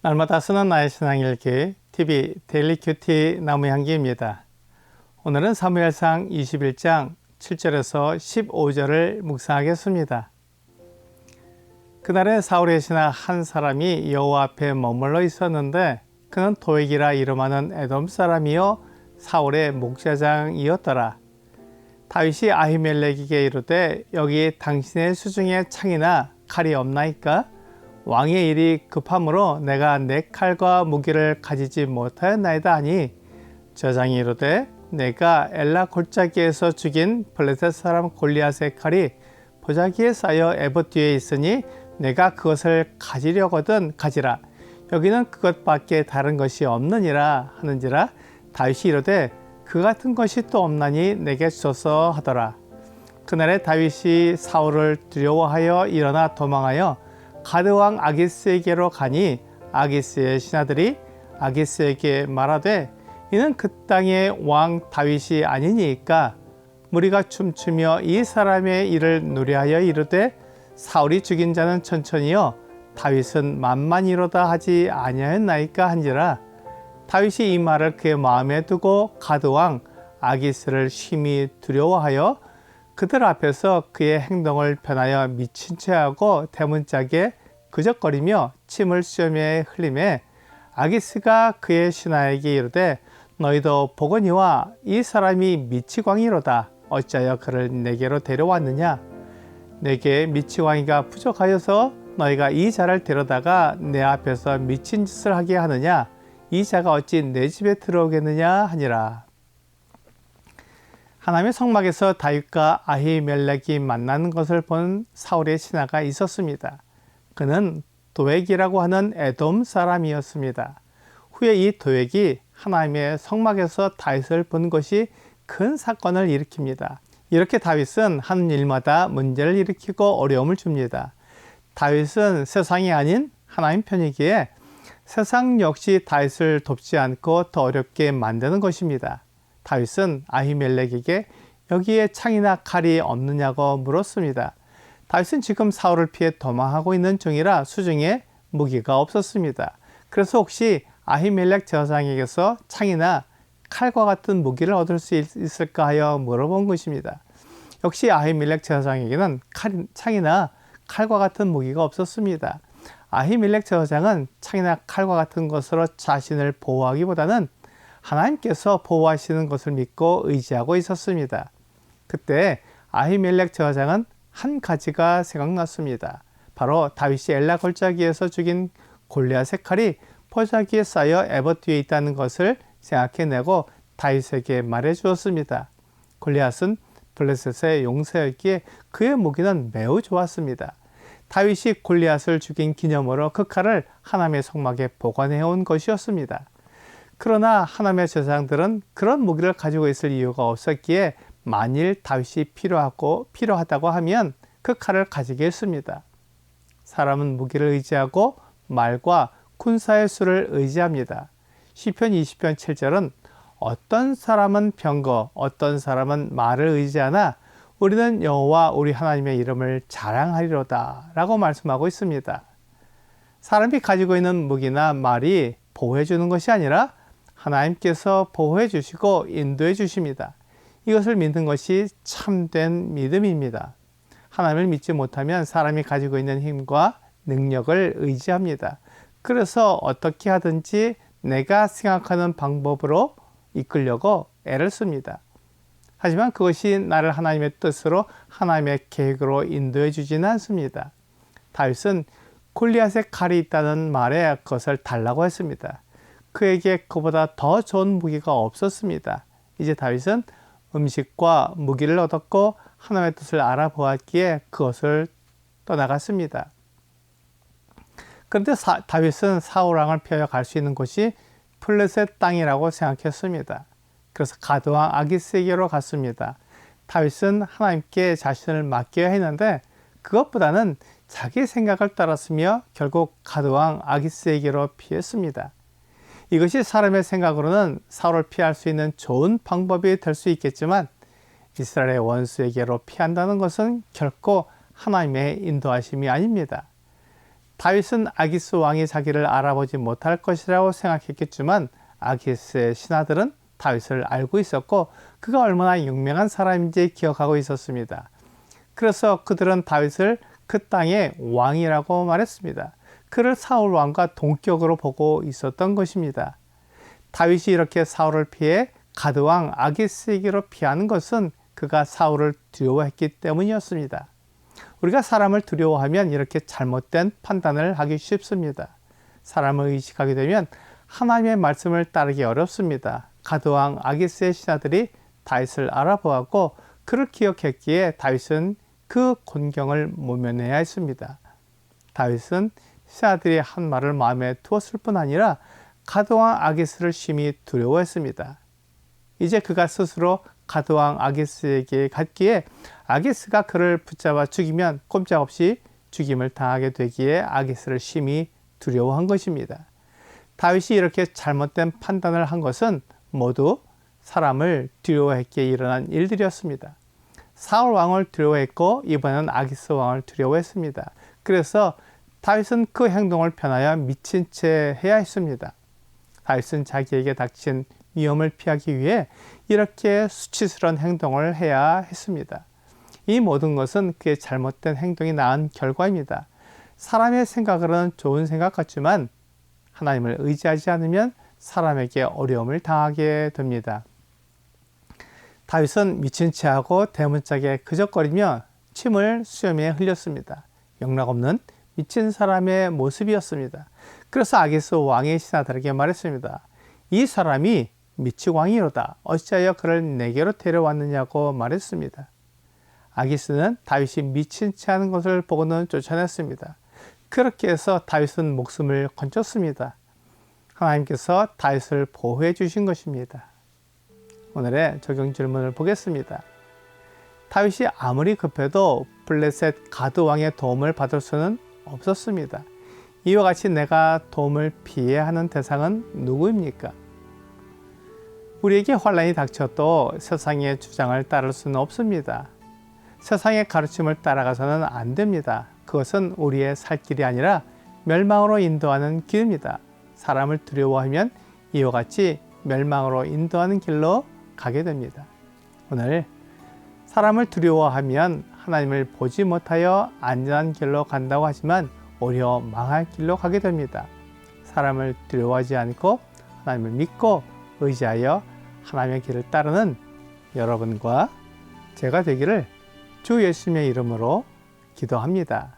날마다 쓰는 나의 신앙일기 TV 데일리 큐티 나무향기입니다. 오늘은 사무엘상 21장 7절에서 15절을 묵상하겠습니다. 그날에 사울의 신하 한 사람이 여호와 앞에 머물러 있었는데 그는 도액이라 이름하는 에돔 사람이요 사울의 목자장이었더라. 다윗이 아히멜렉에게 이르되 여기 당신의 수중에 창이나 칼이 없나이까? 왕의 일이 급함으로 내가 내 칼과 무기를 가지지 못하였나이다 하니 저장이 이르되 내가 엘라 골짜기에서 죽인 블레셋 사람 골리앗의 칼이 보자기에 쌓여 에봇 뒤에 있으니 내가 그것을 가지려거든 가지라. 여기는 그것밖에 다른 것이 없느니라 하는지라. 다윗이 이르되 그 같은 것이 또 없나니 내게 주소서 하더라. 그날에 다윗이 사울을 두려워하여 일어나 도망하여 가드왕 아기스에게로 가니 아기스의 신하들이 아기스에게 말하되 이는 그 땅의 왕 다윗이 아니니까 무리가 춤추며 이 사람의 일을 노래하여 이르되 사울이 죽인 자는 천천히요 다윗은 만만이로다 하지 아니하였나이까 한지라. 다윗이 이 말을 그의 마음에 두고 가드왕 아기스를 심히 두려워하여 그들 앞에서 그의 행동을 변하여 미친 채하고 대문짝에 그적거리며 침을 쏘며 흘리매 아기스가 그의 신하에게 이르되 너희도 보거니와 이 사람이 미치광이로다. 어찌하여 그를 내게로 데려왔느냐? 내게 미치광이가 부족하여서 너희가 이 자를 데려다가 내 앞에서 미친 짓을 하게 하느냐? 이 자가 어찌 내 집에 들어오겠느냐 하니라. 하나님의 성막에서 다윗과 아히멜렉이 만나는 것을 본 사울의 신하가 있었습니다. 그는 도액이라고 하는 에돔 사람이었습니다. 후에 이 도액이 하나님의 성막에서 다윗을 본 것이 큰 사건을 일으킵니다. 이렇게 다윗은 하는 일마다 문제를 일으키고 어려움을 줍니다. 다윗은 세상이 아닌 하나님 편이기에 세상 역시 다윗을 돕지 않고 더 어렵게 만드는 것입니다. 다윗은 아히멜렉에게 여기에 창이나 칼이 없느냐고 물었습니다. 다윗은 지금 사울을 피해 도망하고 있는 중이라 수중에 무기가 없었습니다. 그래서 혹시 아히멜렉 제사장에게서 창이나 칼과 같은 무기를 얻을 수 있을까 하여 물어본 것입니다. 역시 아히멜렉 제사장에게는 창이나 칼과 같은 무기가 없었습니다. 아히멜렉 제사장은 창이나 칼과 같은 것으로 자신을 보호하기보다는 하나님께서 보호하시는 것을 믿고 의지하고 있었습니다. 그때 아히멜렉 제사장은 한 가지가 생각났습니다. 바로 다윗이 엘라 골짜기에서 죽인 골리앗의 칼이 보자기에 쌓여 에봇 뒤에 있다는 것을 생각해내고 다윗에게 말해 주었습니다. 골리앗은 블레셋의 용사였기에 그의 무기는 매우 좋았습니다. 다윗이 골리앗을 죽인 기념으로 그 칼을 하나님의 성막에 보관해온 것이었습니다. 그러나 하나님의 제사장들은 그런 무기를 가지고 있을 이유가 없었기에 만일 다윗이 필요하다고 하면 그 칼을 가지게 했습니다. 사람은 무기를 의지하고 말과 군사의 수를 의지합니다. 시편 20편 7절은 어떤 사람은 병거, 어떤 사람은 말을 의지하나 우리는 여호와 우리 하나님의 이름을 자랑하리로다 라고 말씀하고 있습니다. 사람이 가지고 있는 무기나 말이 보호해 주는 것이 아니라 하나님께서 보호해 주시고 인도해 주십니다. 이것을 믿는 것이 참된 믿음입니다. 하나님을 믿지 못하면 사람이 가지고 있는 힘과 능력을 의지합니다. 그래서 어떻게 하든지 내가 생각하는 방법으로 이끌려고 애를 씁니다. 하지만 그것이 나를 하나님의 뜻으로 하나님의 계획으로 인도해 주지는 않습니다. 다윗은 골리앗의 칼이 있다는 말에 그것을 달라고 했습니다. 그에게 그보다 더 좋은 무기가 없었습니다. 이제 다윗은 음식과 무기를 얻었고 하나님의 뜻을 알아보았기에 그것을 떠나갔습니다. 그런데 다윗은 사울 왕을 피하여 갈 수 있는 곳이 블레셋 땅이라고 생각했습니다. 그래서 가드왕 아기스에게로 갔습니다. 다윗은 하나님께 자신을 맡겨야 했는데 그것보다는 자기 생각을 따랐으며 결국 가드왕 아기스에게로 피했습니다. 이것이 사람의 생각으로는 사울을 피할 수 있는 좋은 방법이 될 수 있겠지만 이스라엘의 원수에게로 피한다는 것은 결코 하나님의 인도하심이 아닙니다. 다윗은 아기스 왕이 자기를 알아보지 못할 것이라고 생각했겠지만 아기스의 신하들은 다윗을 알고 있었고 그가 얼마나 유명한 사람인지 기억하고 있었습니다. 그래서 그들은 다윗을 그 땅의 왕이라고 말했습니다. 그를 사울 왕과 동격으로 보고 있었던 것입니다. 다윗이 이렇게 사울을 피해 가드 왕 아기스에게로 피하는 것은 그가 사울을 두려워했기 때문이었습니다. 우리가 사람을 두려워하면 이렇게 잘못된 판단을 하기 쉽습니다. 사람을 의식하게 되면 하나님의 말씀을 따르기 어렵습니다. 가드 왕 아기스의 신하들이 다윗을 알아보았고 그를 기억했기에 다윗은 그 곤경을 모면해야 했습니다. 다윗은 신하들이 한 말을 마음에 두었을 뿐 아니라 가드 왕 아기스를 심히 두려워했습니다. 이제 그가 스스로 가드 왕 아기스에게 갔기에 아기스가 그를 붙잡아 죽이면 꼼짝없이 죽임을 당하게 되기에 아기스를 심히 두려워한 것입니다. 다윗이 이렇게 잘못된 판단을 한 것은 모두 사람을 두려워했기에 일어난 일들이었습니다. 사울 왕을 두려워했고 이번에는 아기스 왕을 두려워했습니다. 그래서 다윗은 그 행동을 변하여 미친 채 해야 했습니다. 다윗은 자기에게 닥친 위험을 피하기 위해 이렇게 수치스러운 행동을 해야 했습니다. 이 모든 것은 그의 잘못된 행동이 낳은 결과입니다. 사람의 생각으로는 좋은 생각 같지만 하나님을 의지하지 않으면 사람에게 어려움을 당하게 됩니다. 다윗은 미친 채하고 대문짝에 그적거리며 침을 수염에 흘렸습니다. 영락없는 미친 사람의 모습이었습니다. 그래서 아기스 왕의 신하들에게 말했습니다. 이 사람이 미치광이로다. 어찌하여 그를 내게로 데려왔느냐고 말했습니다. 아기스는 다윗이 미친 채 하는 것을 보고는 쫓아냈습니다. 그렇게 해서 다윗은 목숨을 건졌습니다. 하나님께서 다윗을 보호해 주신 것입니다. 오늘의 적용 질문을 보겠습니다. 다윗이 아무리 급해도 블레셋 가드 왕의 도움을 받을 수는 없었습니다. 이와 같이 내가 도움을 피해야 하는 대상은 누구입니까? 우리에게 환란이 닥쳐도 세상의 주장을 따를 수는 없습니다. 세상의 가르침을 따라가서는 안 됩니다. 그것은 우리의 살 길이 아니라 멸망으로 인도하는 길입니다. 사람을 두려워하면 이와 같이 멸망으로 인도하는 길로 가게 됩니다. 오늘 사람을 두려워하면 하나님을 보지 못하여 안전한 길로 간다고 하지만 오히려 망할 길로 가게 됩니다. 사람을 두려워하지 않고 하나님을 믿고 의지하여 하나님의 길을 따르는 여러분과 제가 되기를 주 예수님의 이름으로 기도합니다.